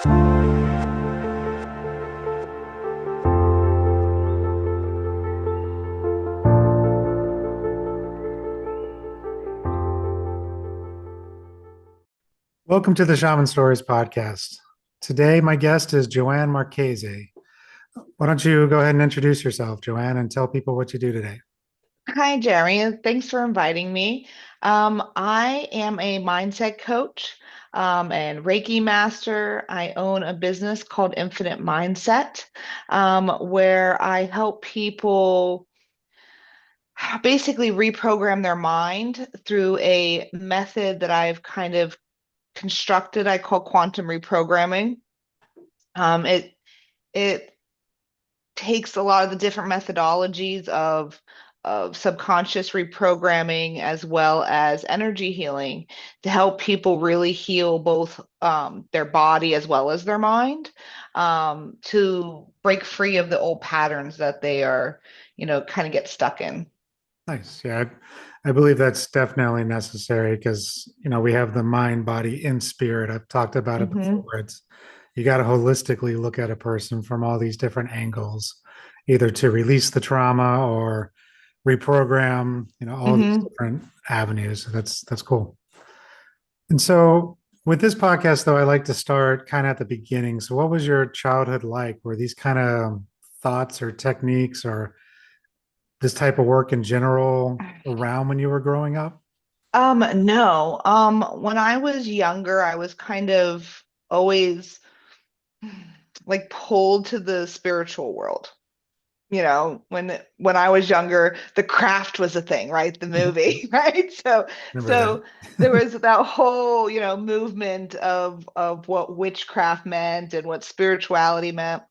Welcome to the Shaman Stories podcast. Today, my guest is Joann Marchese. Why don't you go ahead and introduce yourself, Joann, and tell people what you do today? Hi, Jeremy, and thanks for inviting me. I am a mindset coach and Reiki master. I own a business called Infinite Mindset, where I help people basically reprogram their mind through a method that I've kind of constructed. I call quantum reprogramming. It takes a lot of the different methodologies of subconscious reprogramming as well as energy healing to help people really heal both their body as well as their mind, to break free of the old patterns that they are, kind of get stuck in. Nice. Yeah, I believe that's definitely necessary because, we have the mind, body, and spirit. I've talked about it before. Hmm. It's you got to holistically look at a person from all these different angles, either to release the trauma or reprogram, all these Hmm. different avenues. That's cool. And so with this podcast, though, I like to start kind of at the beginning. So, what was your childhood like? Were these kind of thoughts or techniques or this type of work in general around when you were growing up? No. When I was younger, I was kind of always like pulled to the spiritual world. When I was younger, The Craft was a thing, right? The movie, right? So Remember so there that? was that whole, movement of what witchcraft meant and what spirituality meant.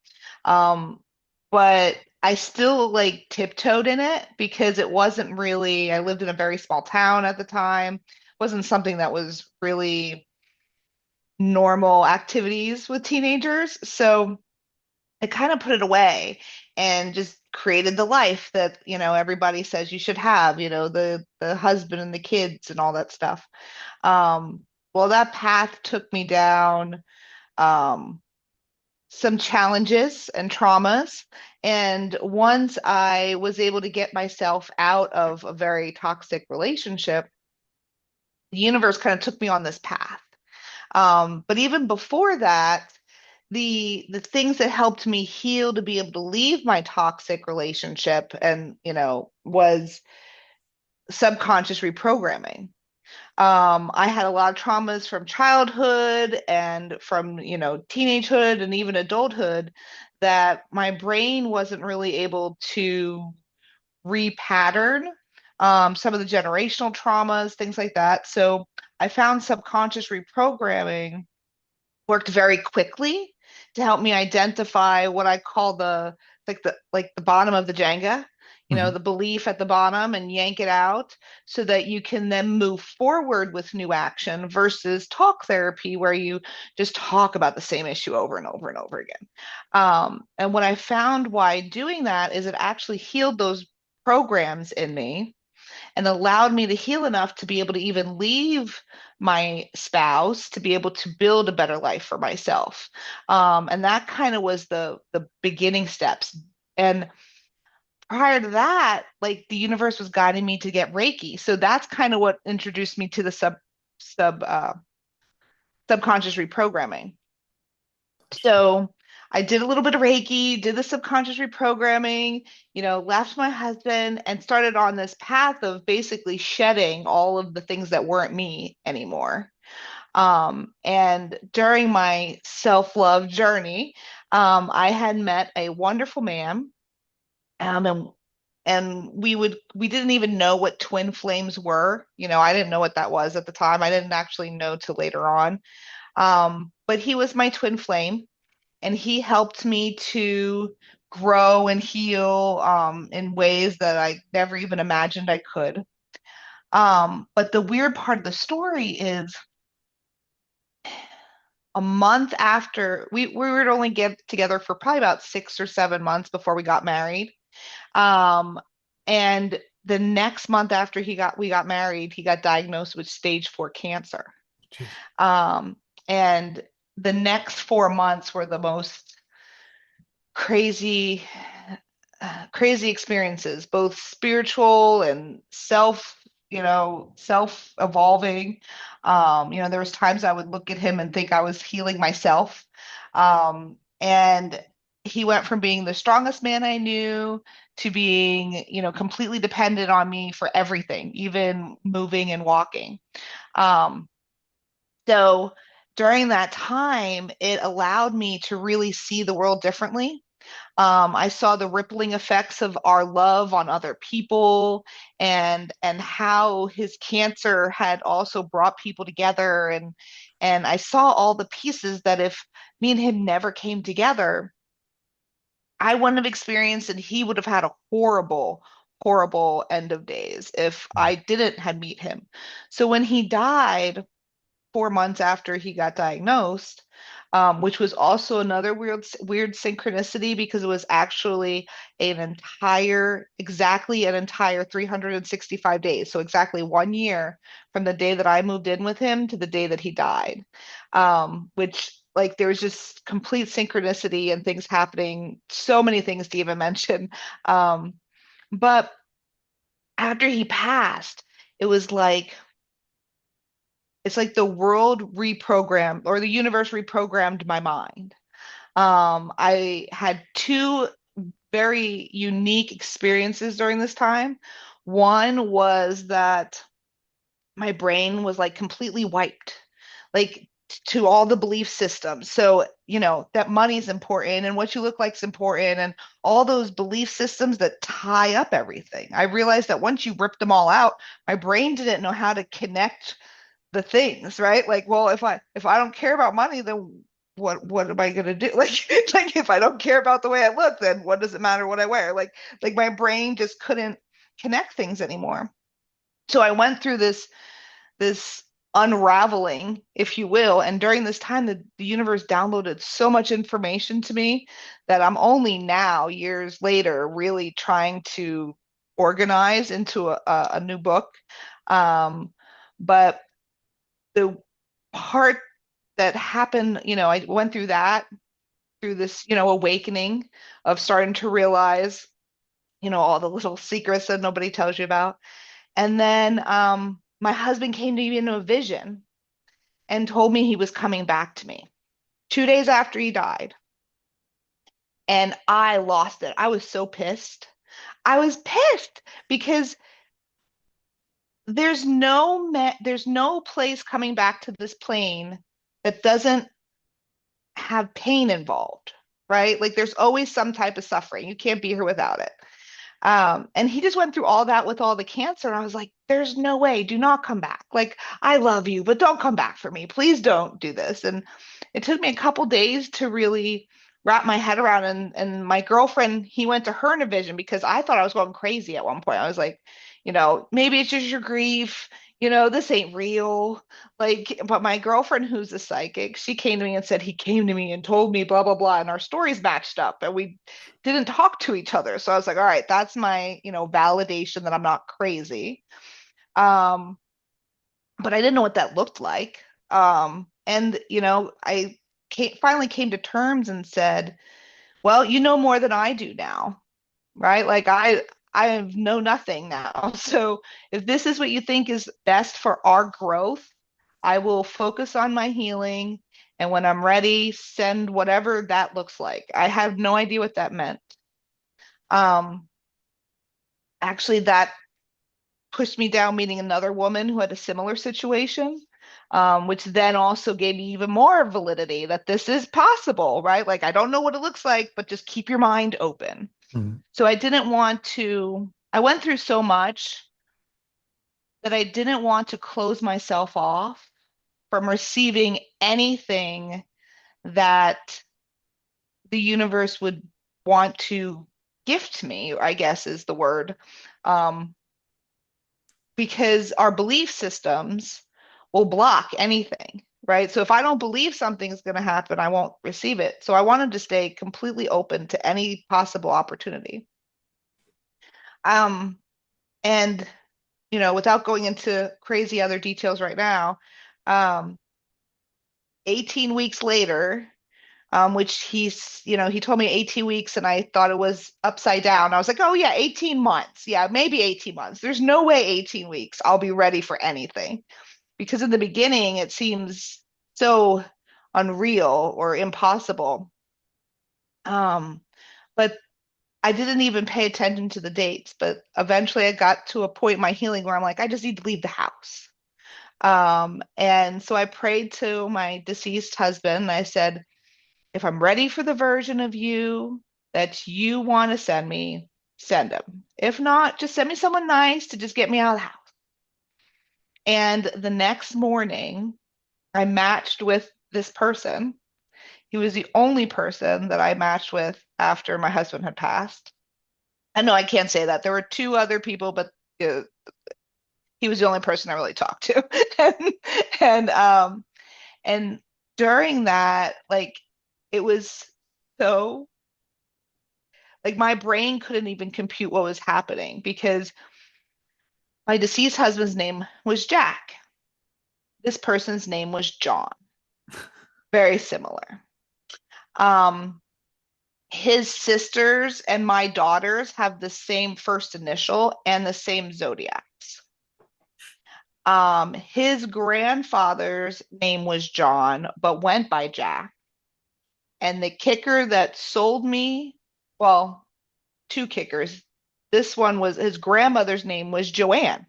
But I still like tiptoed in it because it wasn't really, I lived in a very small town at the time. It wasn't something that was really normal activities with teenagers. So I kind of put it away and just created the life that, everybody says you should have, the husband and the kids and all that stuff. Well, that path took me down um, some challenges and traumas. And once I was able to get myself out of a very toxic relationship, the universe kind of took me on this path. But even before that, the things that helped me heal to be able to leave my toxic relationship and was subconscious reprogramming. I had a lot of traumas from childhood and from teenagehood and even adulthood that my brain wasn't really able to repattern some of the generational traumas, things like that. So I found subconscious reprogramming worked very quickly to help me identify what I call the bottom of the Jenga, Mhm. the belief at the bottom and yank it out so that you can then move forward with new action versus talk therapy where you just talk about the same issue over and over and over again. And what I found why doing that is it actually healed those programs in me and allowed me to heal enough to be able to even leave my spouse to be able to build a better life for myself. And that kind of was the beginning steps. And prior to that, like the universe was guiding me to get Reiki. So that's kind of what introduced me to the subconscious reprogramming. So I did a little bit of Reiki, did the subconscious reprogramming, left my husband and started on this path of basically shedding all of the things that weren't me anymore. And during my self-love journey, I had met a wonderful man, and we didn't even know what twin flames were. I didn't know what that was at the time. I didn't actually know till later on. But he was my twin flame and he helped me to grow and heal in ways that I never even imagined I could. But the weird part of the story is a month after we would only get together for probably about 6 or 7 months before we got married. Um, and the next month after we got married, he got diagnosed with stage 4 cancer. Jeez. Um, and the next 4 months were the most crazy, crazy experiences, both spiritual and self-evolving. There was times I would look at him and think I was healing myself. And he went from being the strongest man I knew to being, completely dependent on me for everything, even moving and walking. Um, so during that time, it allowed me to really see the world differently. I saw the rippling effects of our love on other people, and how his cancer had also brought people together, and I saw all the pieces that if me and him never came together, I wouldn't have experienced, and he would have had a horrible, horrible end of days if I didn't have meet him. So when he died, 4 months after he got diagnosed, which was also another weird synchronicity because it was actually exactly an entire 365 days. So exactly 1 year from the day that I moved in with him to the day that he died. Which like there was just complete synchronicity and things happening, so many things to even mention. But after he passed, it was like it's like the world reprogrammed or the universe reprogrammed my mind. I had two very unique experiences during this time. One was that my brain was like completely wiped, like to all the belief systems. So, that money is important and what you look like is important and all those belief systems that tie up everything. I realized that once you rip them all out, my brain didn't know how to connect the things, right? Like, well, if I don't care about money, then what am I gonna do? Like if I don't care about the way I look, then what does it matter what I wear? Like my brain just couldn't connect things anymore. So I went through this unraveling, if you will, and during this time the universe downloaded so much information to me that I'm only now, years later, really trying to organize into a new book. But the part that happened, I went through that, through this, awakening of starting to realize, all the little secrets that nobody tells you about. And then my husband came to me in a vision and told me he was coming back to me 2 days after he died. And I lost it. I was so pissed. I was pissed because there's no place coming back to this plane that doesn't have pain involved, right? Like there's always some type of suffering. You can't be here without it. And he just went through all that with all the cancer. And I was like, there's no way. Do not come back. Like, I love you, but don't come back for me. Please don't do this. And it took me a couple days to really wrap my head around. And my girlfriend, he went to her in a vision because I thought I was going crazy at one point. I was like, maybe it's just your grief. This ain't real. Like, but my girlfriend, who's a psychic, she came to me and said he came to me and told me blah, blah, blah. And our stories matched up. And we didn't talk to each other. So I was like, all right, that's my, validation that I'm not crazy. Um, but I didn't know what that looked like. And I finally came to terms and said, well, you know more than I do now, right? Like I know nothing now. So if this is what you think is best for our growth, I will focus on my healing. And when I'm ready, send whatever that looks like. I have no idea what that meant. Um, Actually, that pushed me down meeting another woman who had a similar situation, which then also gave me even more validity that this is possible, right? Like, I don't know what it looks like, but just keep your mind open. Mhm. So I went through so much that I didn't want to close myself off from receiving anything that the universe would want to gift me, I guess is the word. Um, because our belief systems will block anything, right? So if I don't believe something is going to happen, I won't receive it. So I wanted to stay completely open to any possible opportunity. Um, and without going into crazy other details right now, um, 18 weeks later, which he told me 18 weeks and I thought it was upside down. I was like, oh yeah, 18 months. Yeah, maybe 18 months. There's no way 18 weeks I'll be ready for anything. Because in the beginning, it seems so unreal or impossible. Um, but I didn't even pay attention to the dates. But eventually I got to a point in my healing where I'm like, I just need to leave the house. And so I prayed to my deceased husband. And I said, if I'm ready for the version of you that you want to send me, send him. If not, just send me someone nice to just get me out of the house. And the next morning, I matched with this person. He was the only person that I matched with after my husband had passed. I know I can't say that. There were two other people, but uh, he was the only person I really talked to. and, and and during that, like it was so like my brain couldn't even compute what was happening because my deceased husband's name was Jack. This person's name was John. Very similar. Um, his sisters and my daughters have the same first initial and the same zodiacs. His grandfather's name was John, but went by Jack. And the kicker that sold me, well, two kickers. This one was his grandmother's name was Joann.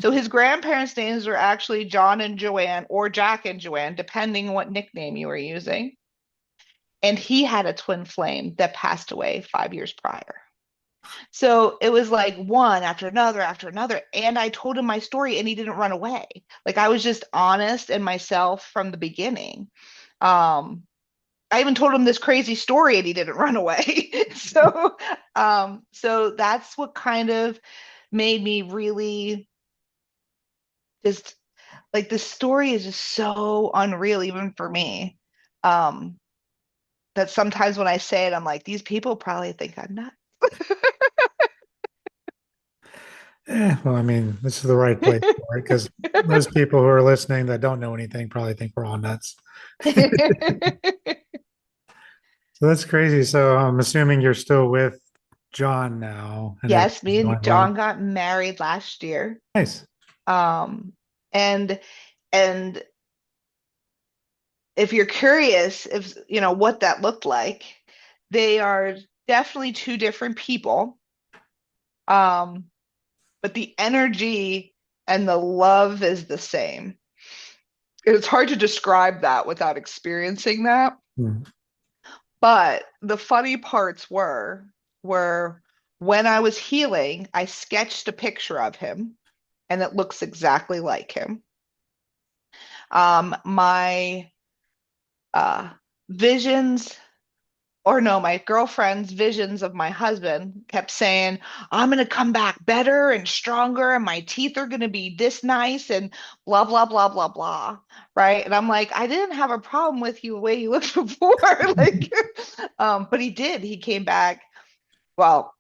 So his grandparents' names were actually John and Joann or Jack and Joann, depending what nickname you were using. And he had a twin flame that passed away 5 years prior. So it was like one after another after another. And I told him my story and he didn't run away. Like I was just honest and myself from the beginning. Um, I even told him this crazy story and he didn't run away. So that's what kind of made me really just like the story is just so unreal, even for me. Um, that sometimes when I say it, I'm like, these people probably think I'm nuts. Well, I mean, this is the right place for it because most people who are listening that don't know anything probably think we're all nuts. So that's crazy. So I'm assuming you're still with John now and Yes, everything's me going and well. John got married last year. Nice. Um, and and if you're curious if what that looked like, they are definitely two different people. Um, but the energy and the love is the same. It's hard to describe that without experiencing that. Hmm. But the funny parts were when I was healing, I sketched a picture of him and it looks exactly like him. My uh, visions, or no, my girlfriend's visions of my husband kept saying, I'm going to come back better and stronger, and my teeth are going to be this nice, and blah, blah, blah, blah, blah. Right. And I'm like, I didn't have a problem with you the way you looked before. Like, but he did. He came back. Well,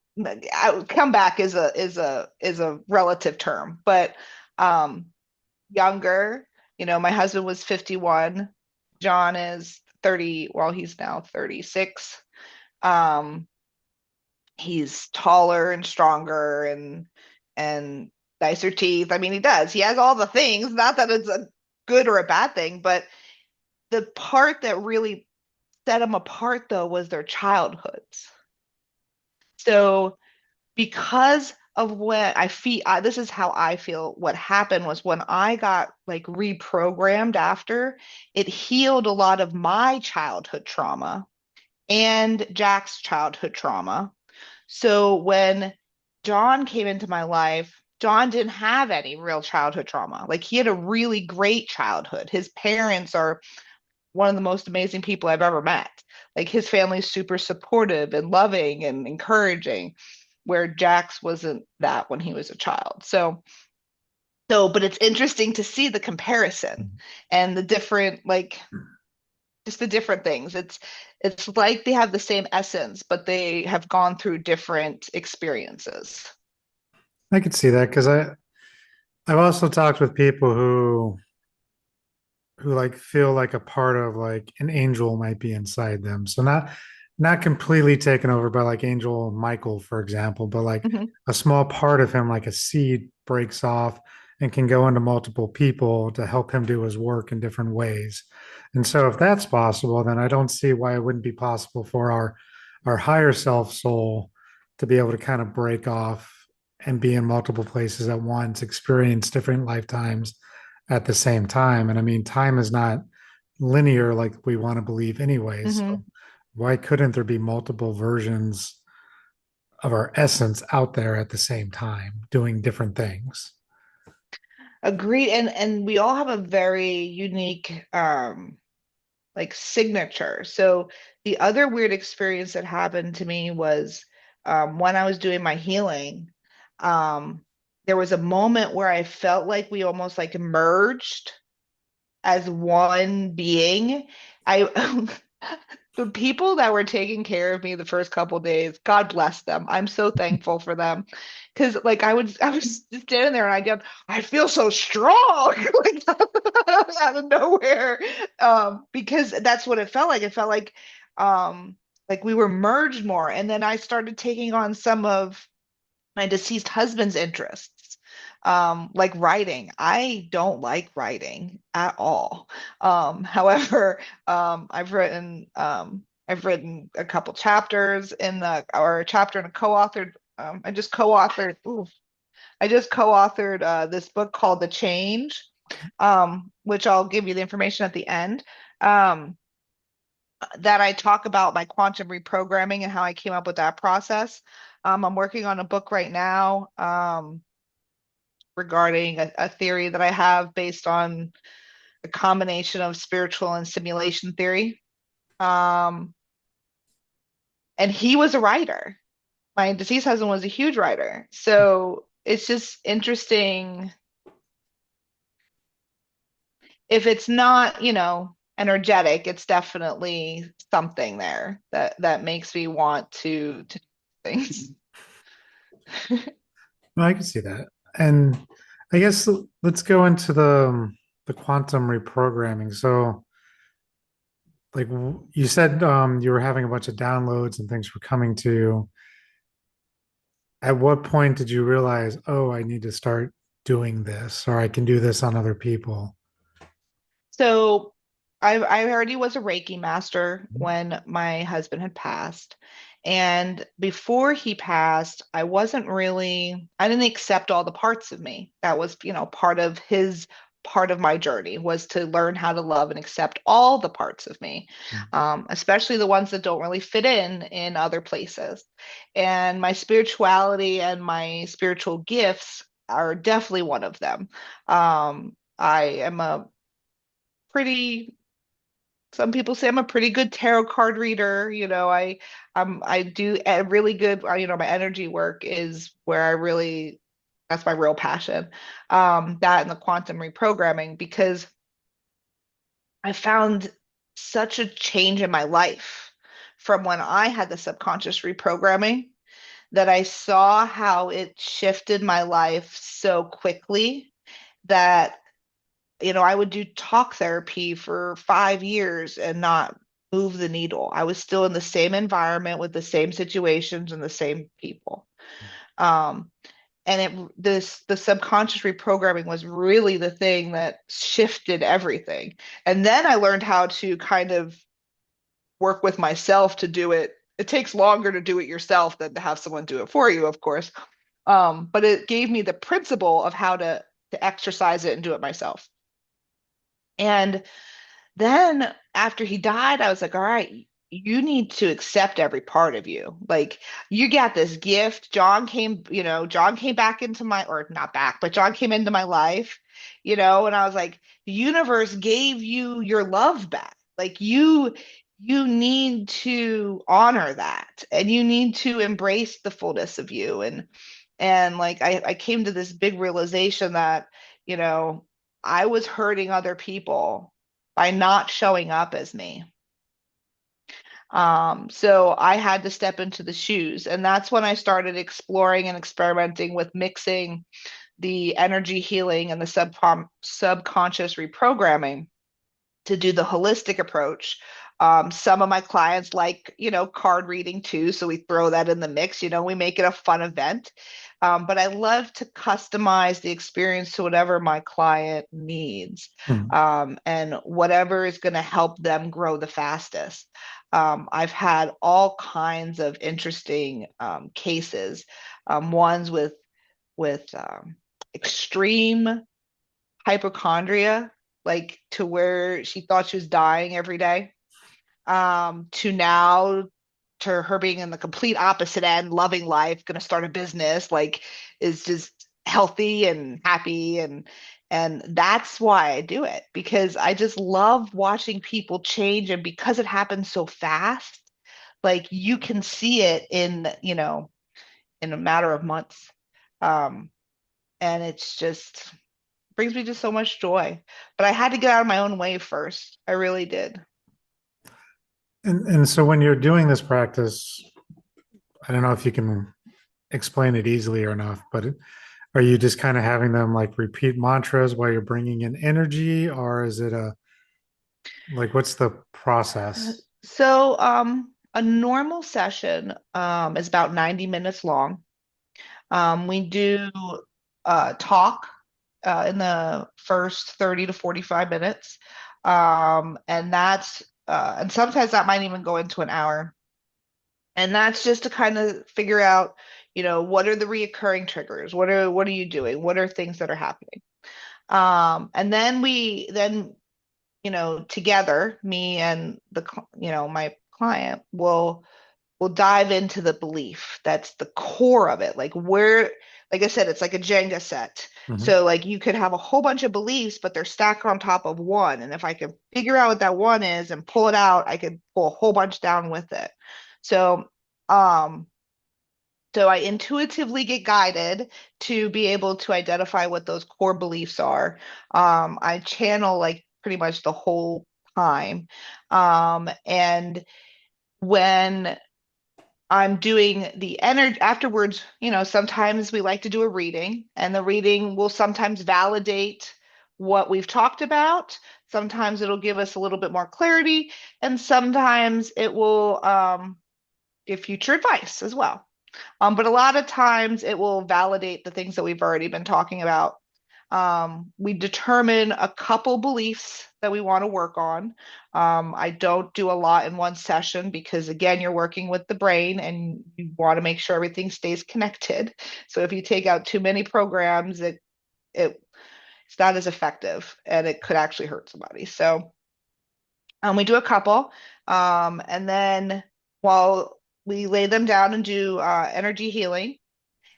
come back is a relative term, but um, younger. My husband was 51. John is 30. Well, he's now 36. Um, he's taller and stronger and nicer teeth. I mean, he does. He has all the things. Not that it's a good or a bad thing, but the part that really set them apart though was their childhoods. So because of what I feel, this is how I feel. What happened was when I got like reprogrammed after, it healed a lot of my childhood trauma and Jack's childhood trauma. So when John came into my life, John didn't have any real childhood trauma. Like he had a really great childhood. His parents are one of the most amazing people I've ever met. Like his family's super supportive and loving and encouraging, where Jax wasn't that when he was a child. But it's interesting to see the comparison and the different, like, just the different things. It's like they have the same essence, but they have gone through different experiences. I could see that because I've also talked with people who who like feel like a part of like an angel might be inside them. So not completely taken over by like Angel Michael, for example, but like Mhm. a small part of him, like a seed breaks off and can go into multiple people to help him do his work in different ways. And so if that's possible, then I don't see why it wouldn't be possible for our higher self soul to be able to kind of break off and be in multiple places at once, experience different lifetimes at the same time. And I mean, time is not linear like we want to believe anyway. So Mhm. why couldn't there be multiple versions of our essence out there at the same time doing different things? Agreed. And we all have a very unique like signature. So the other weird experience that happened to me was when I was doing my healing, um, there was a moment where I felt like we almost like merged as one being. I the people that were taking care of me the first couple days, God bless them. I'm so thankful for them. Because like I was just standing there and I feel so strong like out of nowhere. Because that's what it felt like. It felt like we were merged more. And then I started taking on some of my deceased husband's interests, like writing. I don't like writing at all. However, I've written a couple chapters in the or a chapter and a co-authored. I just co-authored this book called The Change, which I'll give you the information at the end. Um, that I talk about my quantum reprogramming and how I came up with that process. I'm working on a book right now regarding a theory that I have based on a combination of spiritual and simulation theory. Um, and he was a writer. My deceased husband was a huge writer. So it's just interesting if it's not, energetic, it's definitely something there that makes me want to do things. No, I can see that. And I guess let's go into the quantum reprogramming. So like you said you were having a bunch of downloads and things were coming to you. At what point did you realize, oh, I need to start doing this or I can do this on other people? So I already was a Reiki master when my husband had passed. And before he passed, I didn't accept all the parts of me. That was, part of my journey was to learn how to love and accept all the parts of me, especially the ones that don't really fit in other places. And my spirituality and my spiritual gifts are definitely one of them. I am a pretty some people say I'm a pretty good tarot card reader. I do a really good, my energy work is where that's my real passion. That and the quantum reprogramming, because I found such a change in my life from when I had the subconscious reprogramming, that I saw how it shifted my life so quickly that I would do talk therapy for 5 years and not move the needle. I was still in the same environment with the same situations and the same people. Um, and the subconscious reprogramming was really the thing that shifted everything. And then I learned how to kind of work with myself to do it. It takes longer to do it yourself than to have someone do it for you, of course. But it gave me the principle of how to exercise it and do it myself. And then after he died, I was like, all right, you need to accept every part of you. Like, you got this gift. John came back into or not back, but John came into my life, and I was like, the universe gave you your love back. Like, you need to honor that and you need to embrace the fullness of you. And like I came to this big realization that, you know, I was hurting other people by not showing up as me. So I had to step into the shoes. And that's when I started exploring and experimenting with mixing the energy healing and the subconscious reprogramming. to do the holistic approach. Some of my clients like, card reading too, so we throw that in the mix. We make it a fun event. But I love to customize the experience to whatever my client needs, Hmm. and whatever is going to help them grow the fastest. I've had all kinds of interesting cases, ones with extreme hypochondria, like to where she thought she was dying every day, to now to her being in the complete opposite end, loving life, going to start a business, like is just healthy and happy, and that's why I do it, because I just love watching people change, and because it happens so fast, like you can see it in a matter of months. Um, and it's just brings me just so much joy. But I had to get out of my own way first. I really did. And so when you're doing this practice, I don't know if you can explain it easily or enough, but are you just kind of having them like repeat mantras while you're bringing in energy, or is it a like what's the process? So, a normal session is about 90 minutes long. We do talk in the first 30 to 45 minutes. And sometimes that might even go into an hour. And that's just to kind of figure out, what are the reoccurring triggers? What are you doing? What are things that are happening? And then together, me and my client will dive into the belief that's the core of it. Like I said, it's like a Jenga set. Mhm. So like you could have a whole bunch of beliefs, but they're stacked on top of one. And if I could figure out what that one is and pull it out, I could pull a whole bunch down with it. So, um, so I intuitively get guided to be able to identify what those core beliefs are. I channel like pretty much the whole time. And when I'm doing the energy afterwards, sometimes we like to do a reading, and the reading will sometimes validate what we've talked about. Sometimes it'll give us a little bit more clarity, and sometimes it will give future advice as well. But a lot of times it will validate the things that we've already been talking about. We determine a couple beliefs that we want to work on. I don't do a lot in one session because, again, you're working with the brain and you want to make sure everything stays connected. So if you take out too many programs, it's not as effective and it could actually hurt somebody. So we do a couple, and then while we lay them down and do energy healing.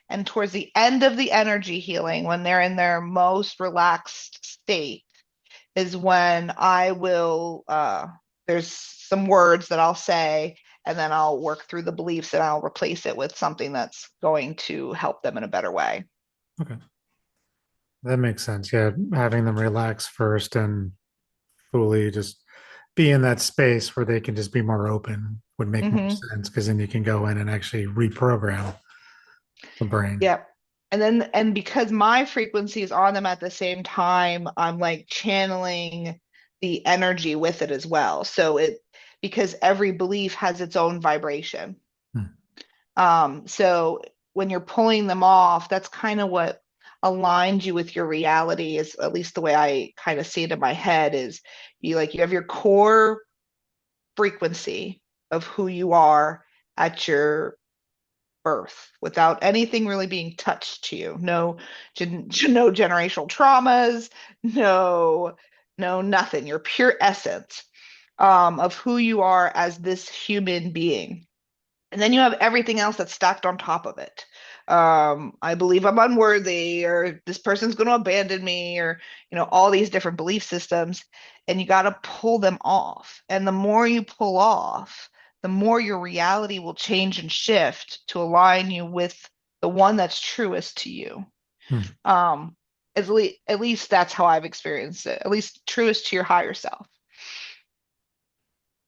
And towards the end of the energy healing, when they're in their most relaxed state, is when there's some words that I'll say, and then I'll work through the beliefs and I'll replace it with something that's going to help them in a better way. Okay, that makes sense. Yeah, having them relax first and fully just be in that space where they can just be more open would make more Hmm. sense because then you can go in and actually reprogram the brain. Yep. And because my frequency is on them at the same time, I'm like channeling the energy with it as well. Because every belief has its own vibration. Hmm. So when you're pulling them off, that's kind of what aligns you with your reality, is at least the way I kind of see it in my head. Is you have your core frequency of who you are at your birth without anything really being touched to you. No generational traumas, no nothing. Your pure essence of who you are as this human being. And then you have everything else that's stacked on top of it. I believe I'm unworthy, or this person's going to abandon me, or, all these different belief systems. And you got to pull them off. And the more you pull off, the more your reality will change and shift to align you with the one that's truest to you. Hmm. Um, at least that's how I've experienced it, at least truest to your higher self.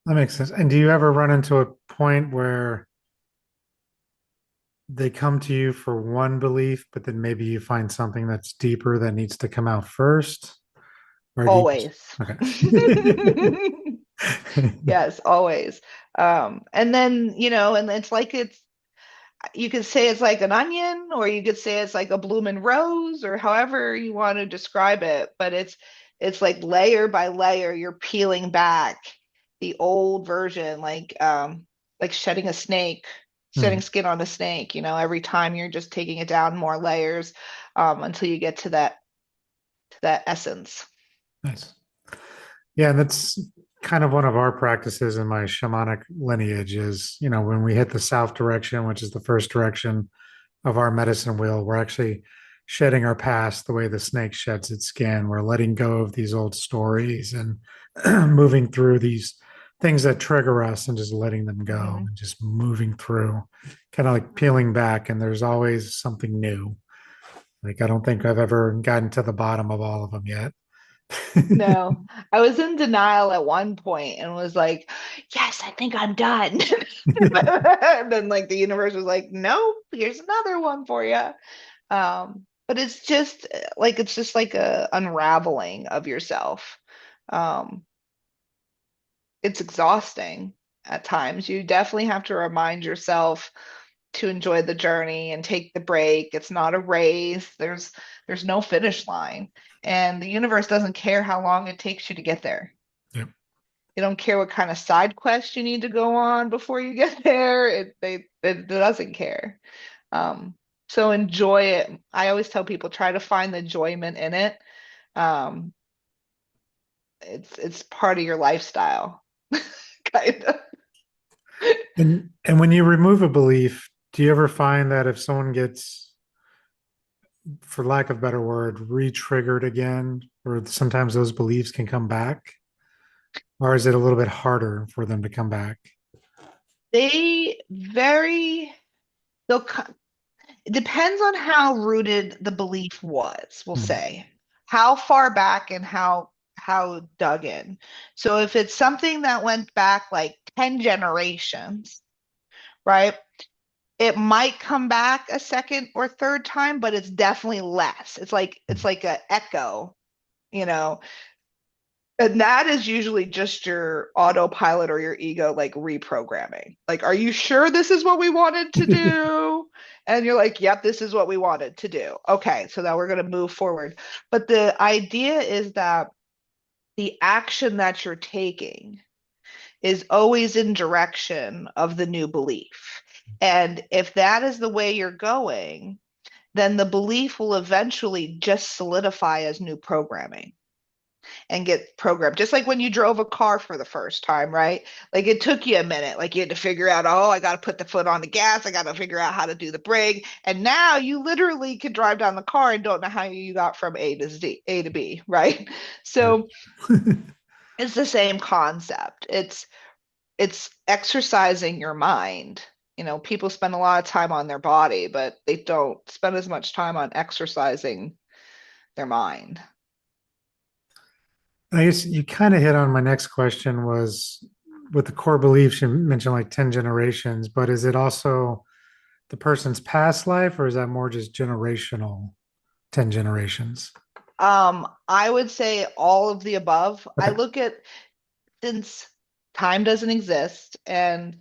That makes sense. And do you ever run into a point where they come to you for one belief, but then maybe you find something that's deeper that needs to come out first? Or do you just, Always. okay. Yes, always. And then, and it's like you could say it's like an onion, or you could say it's like a blooming rose, or however you want to describe it. But it's like layer by layer, you're peeling back the old version, like shedding a snake, shedding Hmm, skin on a snake. Every time you're just taking it down more layers, until you get to that essence. nice. Yeah, and that's kind of one of our practices in my shamanic lineage is, when we hit the south direction, which is the first direction of our medicine wheel, we're actually shedding our past the way the snake sheds its skin. We're letting go of these old stories and moving through these things that trigger us and just letting them go Hmm. and just moving through, kind of like peeling back. And there's always something new. Like, I don't think I've ever gotten to the bottom of all of them yet. No, I was in denial at one point and was like, yes, I think I'm done. And then like the universe was like, nope, here's another one for you. But it's just like a unraveling of yourself. Um, it's exhausting at times. You definitely have to remind yourself to enjoy the journey and take the break. It's not a race. There's no finish line. And the universe doesn't care how long it takes you to get there. Yep. They don't care what kind of side quest you need to go on before you get there. It doesn't care. Um, so enjoy it. I always tell people try to find the enjoyment in it. Um, it's part of your lifestyle, kind of. And when you remove a belief, do you ever find that if someone gets, for lack of a better word, re-triggered again, or sometimes those beliefs can come back? Or is it a little bit harder for them to come back? They very they'll co- It depends on how rooted the belief was, we'll Hmm. say. How far back and how dug in. So if it's something that went back like 10 generations, right? It might come back a second or third time, but it's definitely less. It's like an echo, you know. And that is usually just your autopilot or your ego like reprogramming. Like, are you sure this is what we wanted to do? And you're like, yep, this is what we wanted to do. Okay, so now we're going to move forward. But the idea is that the action that you're taking is always in direction of the new belief. And if that is the way you're going, then the belief will eventually just solidify as new programming and get programmed. Just like when you drove a car for the first time, right? Like it took you a minute. Like you had to figure out, oh, I got to put the foot on the gas. I got to figure out how to do the brake. And now you literally can drive down the car and don't know how you got from A to B, right? Right. So it's the same concept. It's exercising your mind. People spend a lot of time on their body, but they don't spend as much time on exercising their mind. I guess you kind of hit on my next question was with the core beliefs, you mentioned like 10 generations, but is it also the person's past life or is that more just generational 10 generations? I would say all of the above. I Okay. look at since time doesn't exist and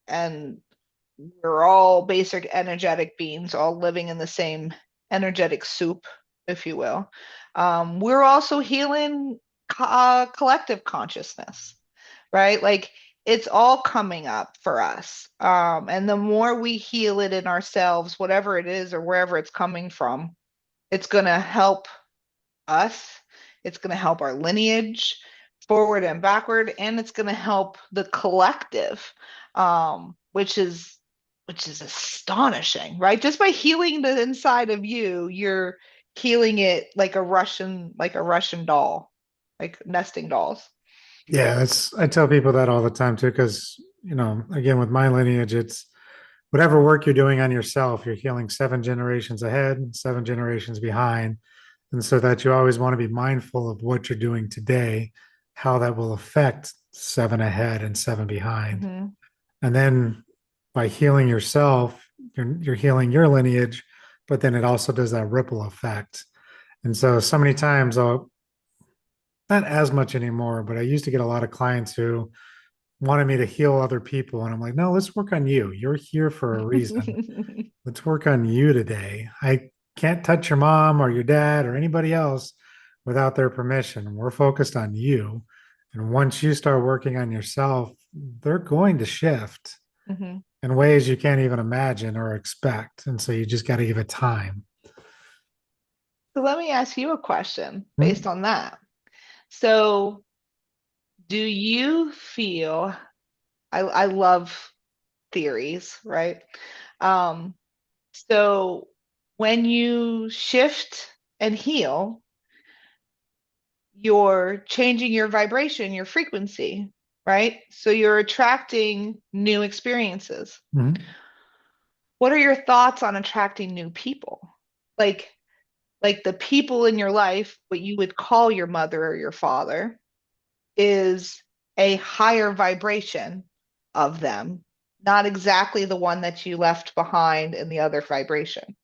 we're all basic energetic beings, all living in the same energetic soup, if you will. We're also healing collective consciousness, right? Like it's all coming up for us. And the more we heal it in ourselves, whatever it is or wherever it's coming from, it's going to help us. It's going to help our lineage forward and backward, and it's going to help the collective, which is astonishing, right? Just by healing the inside of you, you're healing it like a Russian doll, like nesting dolls. Yeah, I tell people that all the time too, because, again, with my lineage, it's whatever work you're doing on yourself, you're healing 7 generations ahead, 7 generations behind. And so that you always want to be mindful of what you're doing today, how that will affect 7 ahead and 7 behind. Hmm. And then by healing yourself, you're healing your lineage, but then it also does that ripple effect. And so many times not as much anymore, but I used to get a lot of clients who wanted me to heal other people. And I'm like, no, let's work on you. You're here for a reason. Let's work on you today. I can't touch your mom or your dad or anybody else without their permission. We're focused on you. And once you start working on yourself, they're going to shift Mhm. in ways you can't even imagine or expect. And so you just got to give it time. So let me ask you a question Hmm? based on that. So do you feel, I love theories, right? Um, so when you shift and heal, you're changing your vibration, your frequency, right? So you're attracting new experiences. Hmm. What are your thoughts on attracting new people? Like like the people in your life, what you would call your mother or your father, is a higher vibration of them, not exactly the one that you left behind in the other vibration.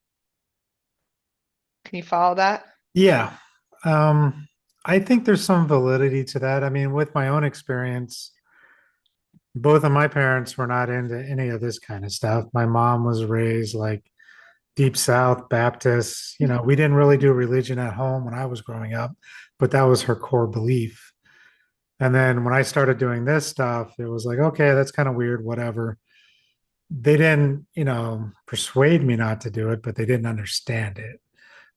Can you follow that? Yeah. Um, I think there's some validity to that. I mean, with my own experience, both of my parents were not into any of this kind of stuff. My mom was raised like deep South Baptist. We didn't really do religion at home when I was growing up, but that was her core belief. And then when I started doing this stuff, it was like, okay, that's kind of weird, whatever. They didn't, persuade me not to do it, but they didn't understand it.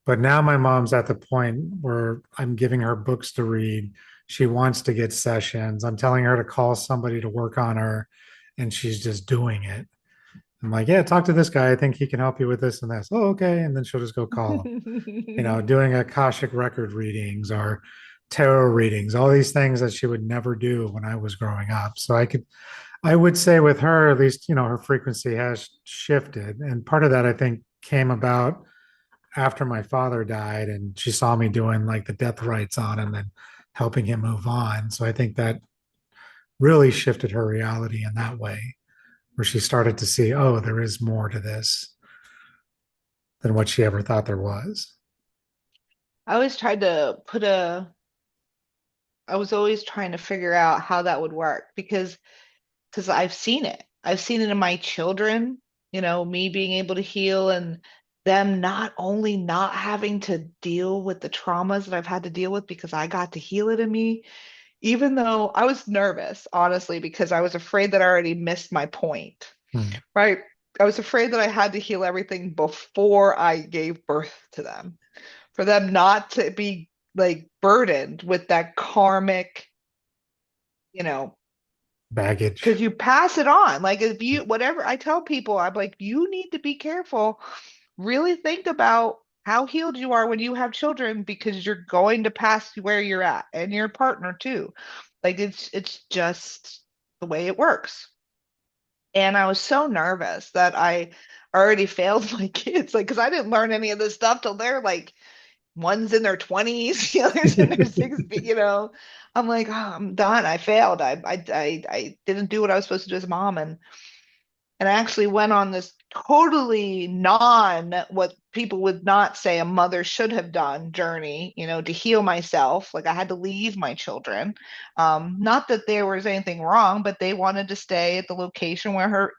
But now my mom's at the point where I'm giving her books to read. She wants to get sessions. I'm telling her to call somebody to work on her, and she's just doing it. I'm like, yeah, talk to this guy. I think he can help you with this and this. Oh, okay. And then she'll just go call him. Doing Akashic record readings or tarot readings, all these things that she would never do when I was growing up. So I would say with her, at least, her frequency has shifted. And part of that, I think, came about after my father died and she saw me doing like the death rites on him and helping him move on. So I think that really shifted her reality in that way, where she started to see, oh, there is more to this than what she ever thought there was. I always tried to put a, I was always trying to figure out how that would work because I've seen it. I've seen it in my children, me being able to heal and them not only not having to deal with the traumas that I've had to deal with because I got to heal it in me, even though I was nervous, honestly, because I was afraid that I already missed my point, Hmm. right? I was afraid that I had to heal everything before I gave birth to them, for them not to be like burdened with that karmic, you know, Baggage. because you pass it on. Like if you, whatever I tell people, I'm like, you need to be careful. Really think about how healed you are when you have children because you're going to pass where you're at and your partner too. Like it's just the way it works. And I was so nervous that I already failed my kids, like because I didn't learn any of this stuff till they're like one's in their 20s, the other's in their 60s. I'm like, oh, I'm done. I failed. I didn't do what I was supposed to do as a mom, and I actually went on this totally non what people would not say a mother should have done journey, to heal myself. Like I had to leave my children. Not that there was anything wrong, but they wanted to stay at the location where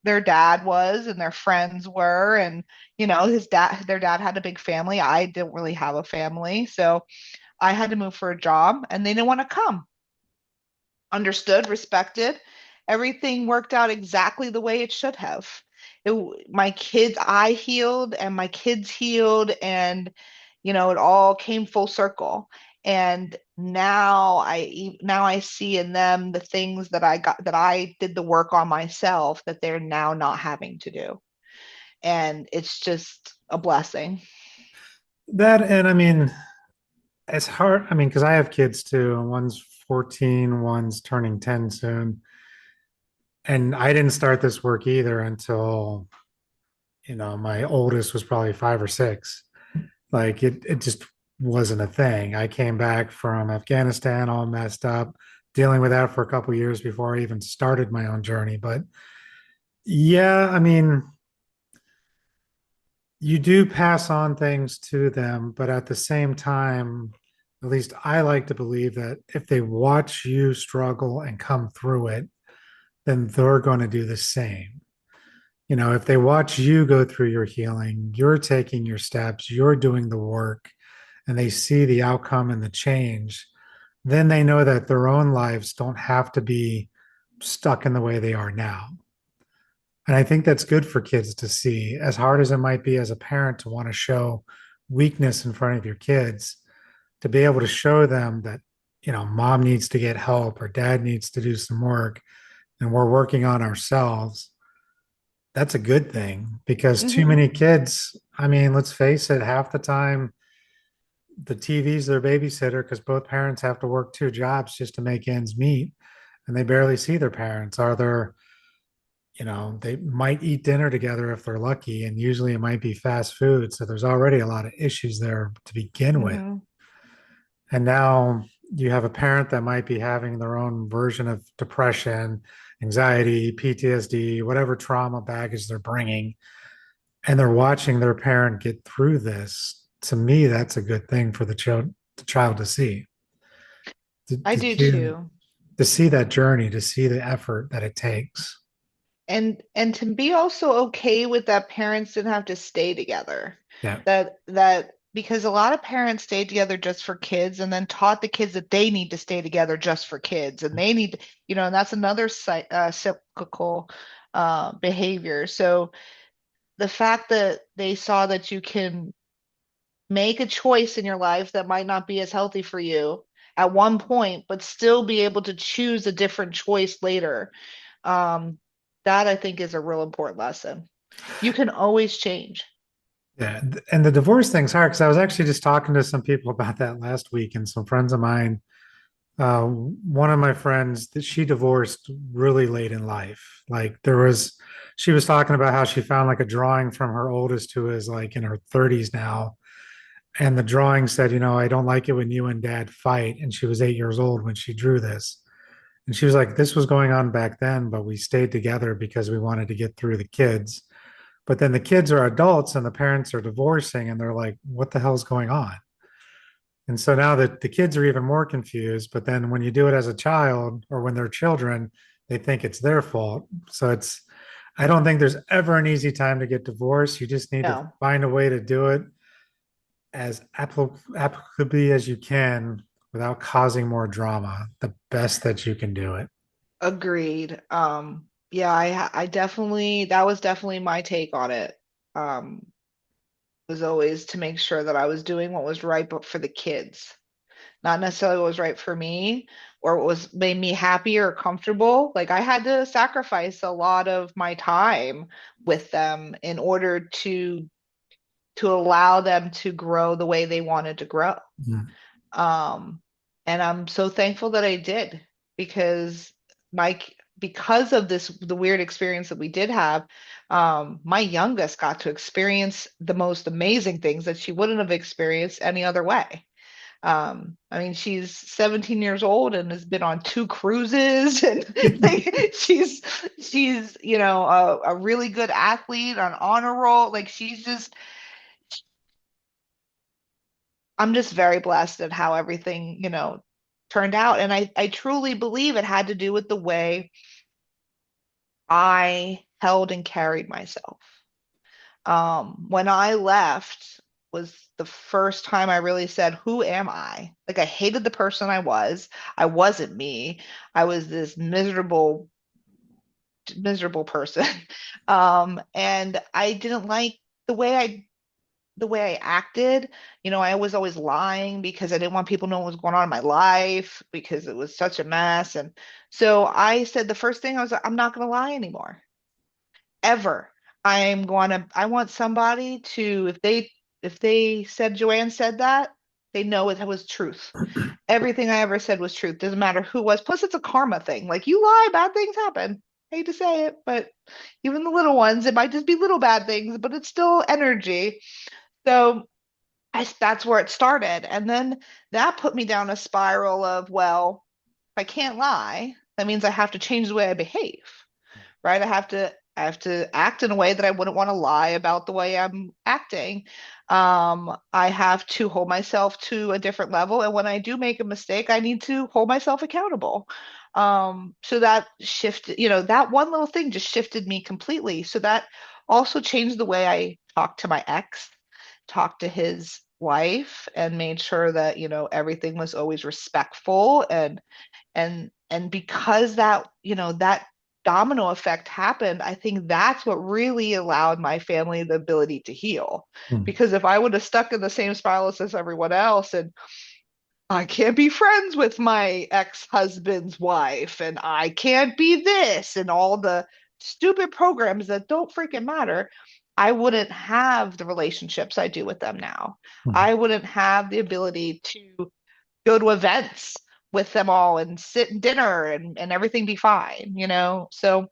their dad was and their friends were, and their dad had a big family. I didn't really have a family, so I had to move for a job, and they didn't want to come. Understood, respected. Everything worked out exactly the way it should have. My kids, I healed and my kids healed, and it all came full circle. And now I see in them the things that I did the work on myself that they're now not having to do. And it's just a blessing. That, and I mean, it's hard. I mean, because I have kids too. One's 14, one's turning 10 soon. And I didn't start this work either until, my oldest was probably 5 or 6. Like it just wasn't a thing. I came back from Afghanistan all messed up, dealing with that for a couple of years before I even started my own journey. But yeah, I mean, you do pass on things to them, but at the same time, At least I like to believe that if they watch you struggle and come through it, then they're going to do the same. If they watch you go through your healing, you're taking your steps, you're doing the work, and they see the outcome and the change, then they know that their own lives don't have to be stuck in the way they are now. And I think that's good for kids to see, as hard as it might be as a parent to want to show weakness in front of your kids, to be able to show them that, mom needs to get help or dad needs to do some work and we're working on ourselves. That's a good thing because too Hmm. many kids, I mean, let's face it, half the time the TV's their babysitter because both parents have to work two jobs just to make ends meet and they barely see their parents. They might eat dinner together if they're lucky, and usually it might be fast food. So there's already a lot of issues there to begin with. Hmm. And now you have a parent that might be having their own version of depression, anxiety, PTSD, whatever trauma baggage they're bringing, and they're watching their parent get through this. To me, that's a good thing for the child to see. To, I to do see too. to see that journey, to see the effort that it takes. And to be also okay with that parents didn't have to stay together. Yeah. That because a lot of parents stayed together just for kids and then taught the kids that they need to stay together just for kids and they need, and that's another cyclical behavior. So the fact that they saw that you can make a choice in your life that might not be as healthy for you at one point, but still be able to choose a different choice later. Um, that I think is a real important lesson. You can always change. Yeah, and the divorce thing's hard because I was actually just talking to some people about that last week, and some friends of mine. One of my friends, that she divorced really late in life. Like she was talking about how she found like a drawing from her oldest who is like in her 30s now, and the drawing said, I don't like it when you and dad fight, and she was 8 years old when she drew this, and she was like, this was going on back then, but we stayed together because we wanted to get through the kids. But then the kids are adults and the parents are divorcing and they're like, what the hell's going on? And so now that the kids are even more confused, but then when you do it as a child or when they're children, they think it's their fault. I don't think there's ever an easy time to get divorced. You just need to No, find a way to do it as applicably as you can without causing more drama, the best that you can do it. agreed. Yeah, I definitely that was definitely my take on it. Um, was always to make sure that I was doing what was right, but for the kids, not necessarily what was right for me or what was made me happy or comfortable. Like I had to sacrifice a lot of my time with them in order to allow them to grow the way they wanted to grow. Mm. Um, and I'm so thankful that I did because my because of the weird experience that we did have, my youngest got to experience the most amazing things that she wouldn't have experienced any other way. I mean, she's 17 years old and has been on two cruises, and like she's a really good athlete on honor roll. Like she's just I'm just very blessed at how everything, turned out. And I truly believe it had to do with the way I held and carried myself. When I left was the first time I really said, who am I? Like I hated the person I was. I wasn't me. I was this miserable person. And I didn't like the way I acted. I was always lying because I didn't want people to know what was going on in my life because it was such a mess. And so I said the first thing I was like, I'm not going to lie anymore, ever. I want somebody to, if they said Joann said that, they know it was truth. Everything I ever said was truth. Doesn't matter who it was. Plus, it's a karma thing. Like you lie, bad things happen. Hate to say it, but even the little ones, it might just be little bad things, but it's still energy. So that's where it started. And then that put me down a spiral of, well, if I can't lie, that means I have to change the way I behave, right? I have to act in a way that I wouldn't want to lie about the way I'm acting. I have to hold myself to a different level. And when I do make a mistake, I need to hold myself accountable. So that shifted, that one little thing just shifted me completely. So that also changed the way I talked to my ex, talked to his wife, and made sure that, everything was always respectful and because that domino effect happened, I think that's what really allowed my family the ability to heal. Hmm. Because if I would have stuck in the same spiral as everyone else, and I can't be friends with my ex-husband's wife, and I can't be this, and all the stupid programs that don't freaking matter, I wouldn't have the relationships I do with them now. Hmm. I wouldn't have the ability to go to events with them all and sit in dinner and everything be fine. So